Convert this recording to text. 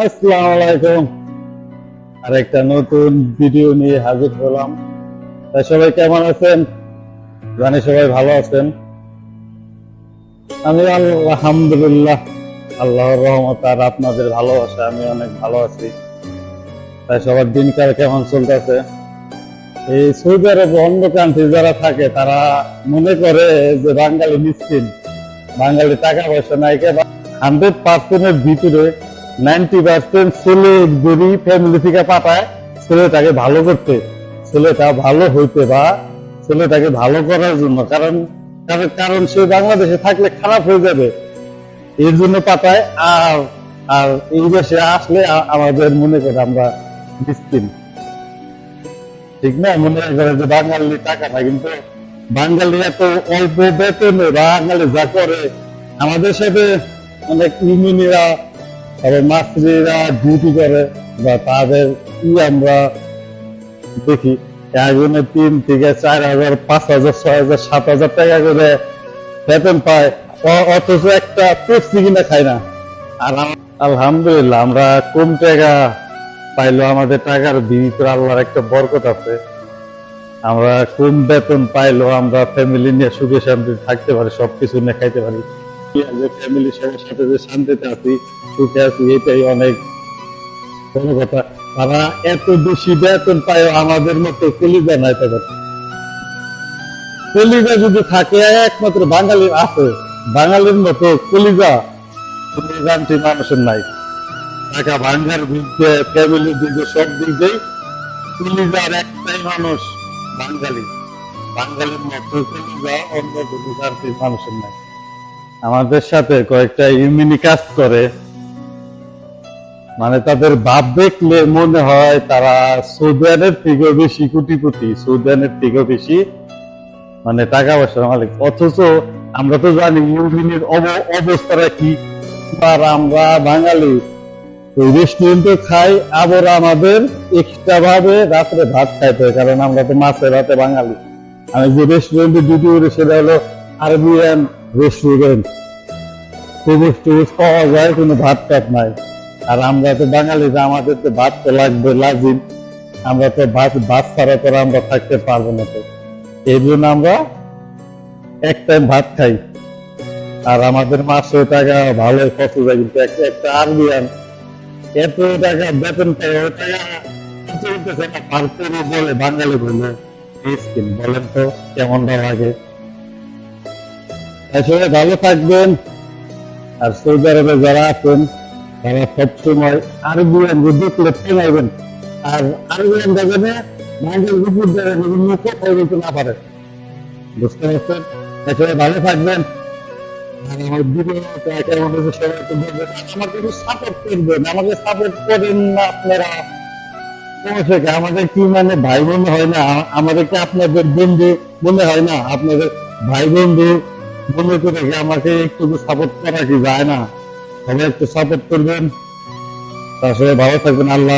আসসালামু আলাইকুম। আরেকটা নতুন ভিডিও নিয়ে হাজির হলাম। তাই সবাই কেমন আছেন? জানি সবাই ভালো আছেন। আমি আলহামদুলিল্লাহ, আল্লাহর রহমত আর আপনাদের ভালোবাসা আমি অনেক ভালো আছি। তাই সবার দিনকাল কেমন চলতেছে? এই সৌদি আরব অন্য কান্ট্রি যারা থাকে তারা মনে করে যে বাঙালি মিসকিন, বাঙালি টাকা পয়সা নাই। 100% ভিতরে 90% ছেলে গরিব ফ্যামিলি থেকে পাঠায় ছেলেটাকে ভালো করতে, ছেলেটা ভালো হইতে বা ছেলেটাকে ভালো করার জন্য। কারণ কারণ সে বাংলাদেশে থাকলে খারাপ হয়ে যাবে, এর জন্য পাঠায়। আর আর এই দেশে আসলে আমাদের মনে করে আমরা মিসকিন, ঠিক না? মনে করে যে বাঙালি টাকা না, কিন্তু বাঙালি এত অল্প বেতনে বাঙালি যা করে আমাদের সাথে অনেক ইউনিয়নেরা তারপর মাস্ত্রিরা ডিউটি করে বা তাদের আমরা দেখি একজনে 3 থেকে 4,000, 5,000, 6,000, 7,000 টাকা করে বেতন পায়, অথচ একটা পেপসি কিনা খায় না। আর আলহামদুলিল্লাহ আমরা কম টাকা পাইলেও আমাদের টাকার ভিতরে আল্লাহর একটা বরকত আছে। আমরা কম বেতন পাইলেও আমরা ফ্যামিলি নিয়ে সুখে শান্তি থাকতে পারি, সবকিছু নিয়ে খাইতে পারি। ফ্যামিলি সবার সাথে যে শান্তিতে আছি, সুখে আছি, এটাই অনেক বড় কথা। তারা এত বেশি বেতন পায়, আমাদের মতো কলিজা নাই তাদের। কলিজা যদি থাকে একমাত্র বাঙালির আছে, বাঙালির মতো কলিজা মানুষের নাই। টাকা ভাঙ্গার দিক দিয়ে, ফ্যামিলির দিক দিয়ে, সব দিক দিয়ে কলিজার একটাই মানুষ বাঙালি। বাঙালির মতো কলিজা অন্য কোনো জাতির মানুষের নাই। আমাদের সাথে কয়েকটা ইউনিক কাজ করে, মানে তাদের ভাব দেখলে মনে হয় তারা সৌদিয়ানের থেকেও বেশি কোটিপতি, সৌদিয়ানের থেকেও বেশি মানে টাকা পয়সার মালিক। অথচ আমরা তো জানি ইউনিয়নের অবস্থাটা কি। আর আমরা বাঙালি রেস্টুরেন্টে খাই, আবার আমাদের এক্সট্রা ভাবে রাত্রে ভাত খাইতে হয়, কারণ আমরা তো মাছে ভাতে বাঙালি। আমি যে রেস্টুরেন্টে ডিউটি করি সেটা হলো আরবিয়ান রেস্টুরেন্ট, সবুজ টবুজ পাওয়া যায়, কোনো ভাত টাত নাই। আর আমরা তো বাঙালিরা, আমাদের তো ভাত তো লাগবে, লাজিম। আমরা তো ভাত ছাড়া করে আমরা থাকতে পারবো না। তো এই জন্য আমরা এক টাইম ভাত খাই। আর আমাদের মাসে টাকা ভালোই খরচ যায়, কিন্তু একটা আরবিয়ান এত টাকা বেতন পায়, ও টাকা চলতেছে না, তারপরে বলে বাঙালি বলে মিসকিন। বলেন তো কেমনটা লাগে? আসলে ভালো থাকবেন। আর সৌদি আরবে যারা আছেন তারা সবসময় আরবিয়ান দেখলে ফেলাইবেন। আর আরবিয়ান দেখবেন বাঙালি রূপুর দেখবেন কথা বলতে না পারে, বুঝতে পারছেন? আসলে ভালো থাকবেন। আর আমার ভিডিওটা কেমন হয়েছে সবাই একটু বলবেন। আমাকে একটু সাপোর্ট করবেন, আমাকে সাপোর্ট করেন না আপনারা। সমস্যা কি? আমাদের কি মানে ভাই বোন হয় না? আমাদেরকে আপনাদের বন্ধু মনে হয় না? আপনাদের ভাই বন্ধু মনে করে কি আমাকে একটু সাপোর্ট করা কি যায় না? সবাই একটু সাপোর্ট করবেন। তার সাথে ভালো থাকবেন। আল্লাহ।